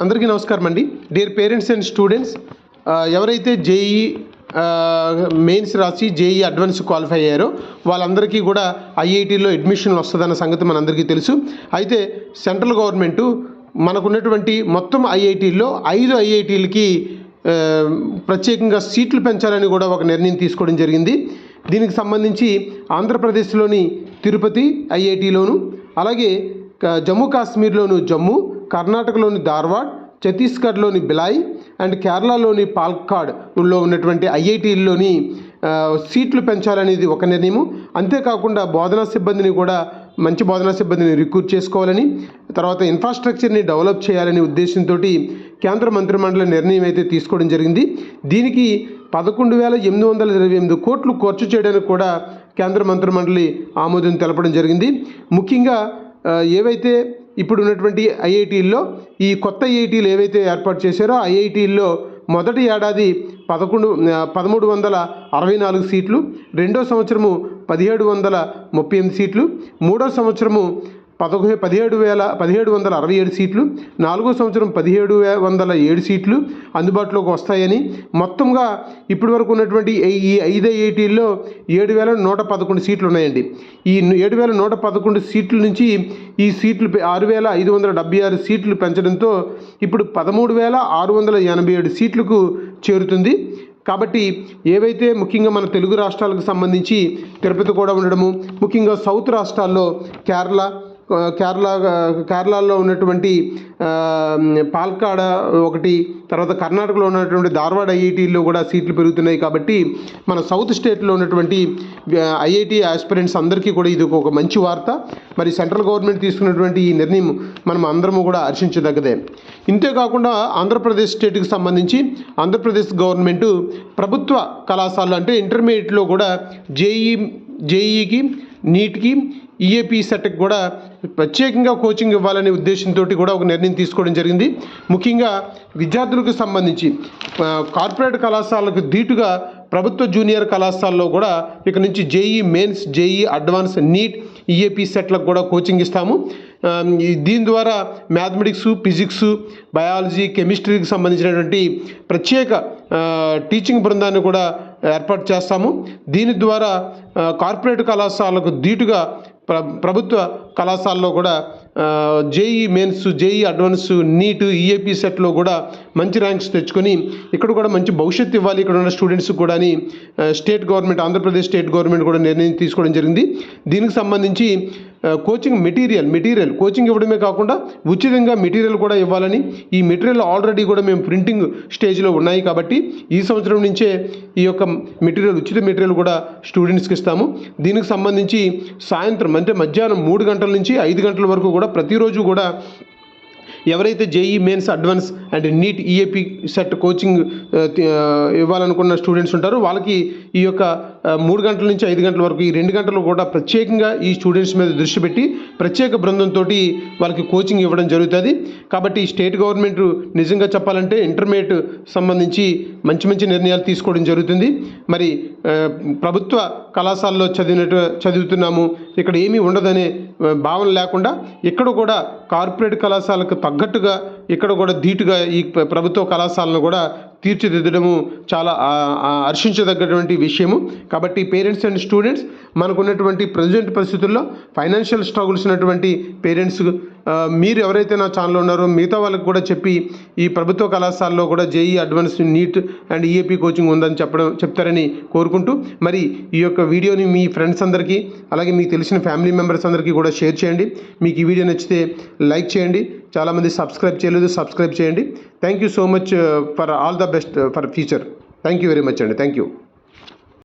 అందరికీ నమస్కారం అండి. డియర్ పేరెంట్స్ అండ్ స్టూడెంట్స్, ఎవరైతే జేఈ మెయిన్స్ రాసి జేఈ అడ్వాన్స్ క్వాలిఫై అయ్యారో వాళ్ళందరికీ కూడా ఐఐటీలో అడ్మిషన్ వస్తుందన్న సంగతి మనందరికీ తెలుసు. అయితే సెంట్రల్ గవర్నమెంటు మనకున్నటువంటి మొత్తం ఐఐటీల్లో 5 ఐఐటీలకి ప్రత్యేకంగా సీట్లు పెంచాలని కూడా ఒక నిర్ణయం తీసుకోవడం జరిగింది. దీనికి సంబంధించి ఆంధ్రప్రదేశ్లోని తిరుపతి ఐఐటీలోను, అలాగే జమ్మూ కాశ్మీర్లోని జమ్మూ, కర్ణాటకలోని ధార్వాడ్, ఛత్తీస్గఢ్లోని బిలాయ్ అండ్ కేరళలోని పాలక్కాడ్లో ఉన్నటువంటి ఐఐటీల్లోని సీట్లు పెంచాలనేది ఒక నిర్ణయం. అంతేకాకుండా బోధనా సిబ్బందిని కూడా మంచి బోధనా సిబ్బందిని రిక్రూట్ చేసుకోవాలని, తర్వాత ఇన్ఫ్రాస్ట్రక్చర్ని డెవలప్ చేయాలనే ఉద్దేశంతో కేంద్ర మంత్రిమండలి నిర్ణయం అయితే తీసుకోవడం జరిగింది. దీనికి 11,828 కోట్లు ఖర్చు చేయడానికి కూడా కేంద్ర మంత్రిమండలి ఆమోదం తెలపడం జరిగింది. ముఖ్యంగా ఏవైతే ఇప్పుడు ఉన్నటువంటి ఐఐటీల్లో ఈ కొత్త ఐఐటీలు ఏవైతే ఏర్పాటు చేశారో ఐఐటీల్లో మొదటి ఏడాది 1,364 సీట్లు, రెండో సంవత్సరము 1,738 సీట్లు, మూడో సంవత్సరము 17,767 సీట్లు, నాలుగో సంవత్సరం 1,707 సీట్లు అందుబాటులోకి వస్తాయని, మొత్తంగా ఇప్పటి వరకు ఉన్నటువంటి ఈ 5 ఐఐటీల్లో 7,111 సీట్లు ఉన్నాయండి. ఈ 7,111 సీట్ల నుంచి ఈ సీట్లు 6,576 సీట్లు పెంచడంతో ఇప్పుడు 13,687 సీట్లకు చేరుతుంది. కాబట్టి ఏవైతే ముఖ్యంగా మన తెలుగు రాష్ట్రాలకు సంబంధించి తిరుపతి కూడా ఉండడము, ముఖ్యంగా సౌత్ రాష్ట్రాల్లో కేరళలో ఉన్నటువంటి పాలక్కాడ్ ఒకటి, తర్వాత కర్ణాటకలో ఉన్నటువంటి ధార్వాడ్ ఐఐటీల్లో కూడా సీట్లు పెరుగుతున్నాయి. కాబట్టి మన సౌత్ స్టేట్లో ఉన్నటువంటి ఐఐటీ ఆస్పిరెంట్స్ అందరికీ కూడా ఇది ఒక మంచి వార్త. మరి సెంట్రల్ గవర్నమెంట్ తీసుకున్నటువంటి ఈ నిర్ణయం మనం అందరము కూడా హర్షించదగ్గదే. ఇంతేకాకుండా ఆంధ్రప్రదేశ్ స్టేట్కి సంబంధించి ఆంధ్రప్రదేశ్ గవర్నమెంటు ప్రభుత్వ కళాశాలలు అంటే ఇంటర్మీడియట్లో కూడా జేఈకి, నీట్కి, ఈఏపీ సెట్కి కూడా ప్రత్యేకంగా కోచింగ్ ఇవ్వాలనే ఉద్దేశంతో కూడా ఒక నిర్ణయం తీసుకోవడం జరిగింది. ముఖ్యంగా విద్యార్థులకు సంబంధించి కార్పొరేట్ కళాశాలకు ధీటుగా ప్రభుత్వ జూనియర్ కళాశాలలో కూడా ఇక నుంచి JEE mains, JEE advance, NEET, EAP సెట్లకు కూడా కోచింగ్ ఇస్తాము. దీని ద్వారా మ్యాథమెటిక్స్, ఫిజిక్స్, బయాలజీ, కెమిస్ట్రీకి సంబంధించినటువంటి ప్రత్యేక టీచింగ్ బృందాన్ని కూడా ఏర్పాటు చేస్తాము. దీని ద్వారా కార్పొరేట్ కళాశాలకు ధీటుగా ప్రభుత్వ కళాశాలలో కూడా JEE mains, JEE advance, NEET, EAP సెట్లో కూడా మంచి ర్యాంక్స్ తెచ్చుకొని ఇక్కడ కూడా మంచి భవిష్యత్తు ఇవ్వాలి ఇక్కడ ఉన్న స్టూడెంట్స్ కూడా అని state government, Andhra Pradesh state government కూడా నిర్ణయం తీసుకోవడం జరిగింది. దీనికి సంబంధించి కోచింగ్ మెటీరియల్ కోచింగ్ ఇవ్వడమే కాకుండా ఉచితంగా మెటీరియల్ కూడా ఇవ్వాలని, ఈ మెటీరియల్ ఆల్రెడీ కూడా మేము ప్రింటింగ్ స్టేజ్లో ఉన్నాయి కాబట్టి ఈ సంవత్సరం నుంచే ఈ యొక్క ఉచిత మెటీరియల్ కూడా స్టూడెంట్స్కి ఇస్తాము. దీనికి సంబంధించి సాయంత్రం అంటే మధ్యాహ్నం 3 గంటల నుంచి 5 గంటల వరకు కూడా ప్రతిరోజు కూడా ఎవరైతే JEE mains, advance and NEET, EAP CET coaching ఇవ్వాలనుకున్న స్టూడెంట్స్ ఉంటారో వాళ్ళకి ఈ యొక్క 3 గంటల నుంచి 5 గంటల వరకు ఈ 2 గంటలు కూడా ప్రత్యేకంగా ఈ స్టూడెంట్స్ మీద దృష్టి పెట్టి ప్రత్యేక బృందంతో వాళ్ళకి కోచింగ్ ఇవ్వడం జరుగుతుంది. కాబట్టి స్టేట్ గవర్నమెంట్ నిజంగా చెప్పాలంటే ఇంటర్మీడియట్ సంబంధించి మంచి నిర్ణయాలు తీసుకోవడం జరుగుతుంది. మరి ప్రభుత్వ కళాశాలలో చదువుతున్నాము, ఇక్కడ ఏమీ ఉండదనే భావన లేకుండా ఇక్కడ కూడా కార్పొరేట్ కళాశాలకు తగ్గట్టుగా ఇక్కడ కూడా ధీటుగా ఈ ప్రభుత్వ కళాశాలను కూడా తీర్చిదిద్దడము చాలా హర్షించదగ్గటువంటి విషయము. కాబట్టి పేరెంట్స్ అండ్ స్టూడెంట్స్, మనకున్నటువంటి ప్రజెంట్ పరిస్థితుల్లో ఫైనాన్షియల్ స్ట్రగుల్స్ ఉన్నటువంటి పేరెంట్స్ మీరు ఎవరైతే నా ఛానల్లో ఉన్నారో మిగతా వాళ్ళకి కూడా చెప్పి ఈ ప్రభుత్వ కళాశాలలో కూడా JEE advance, NEET and EAP coaching ఉందని చెప్తారని కోరుకుంటూ, మరి ఈ యొక్క వీడియోని మీ ఫ్రెండ్స్ అందరికీ అలాగే మీకు తెలిసిన ఫ్యామిలీ మెంబర్స్ అందరికీ కూడా షేర్ చేయండి. మీకు ఈ వీడియో నచ్చితే లైక్ చేయండి. చాలామంది సబ్స్క్రైబ్ చేయలేదు, సబ్స్క్రైబ్ చేయండి. Thank you so much for all the best for future. Thank you very much అండి. Thank you.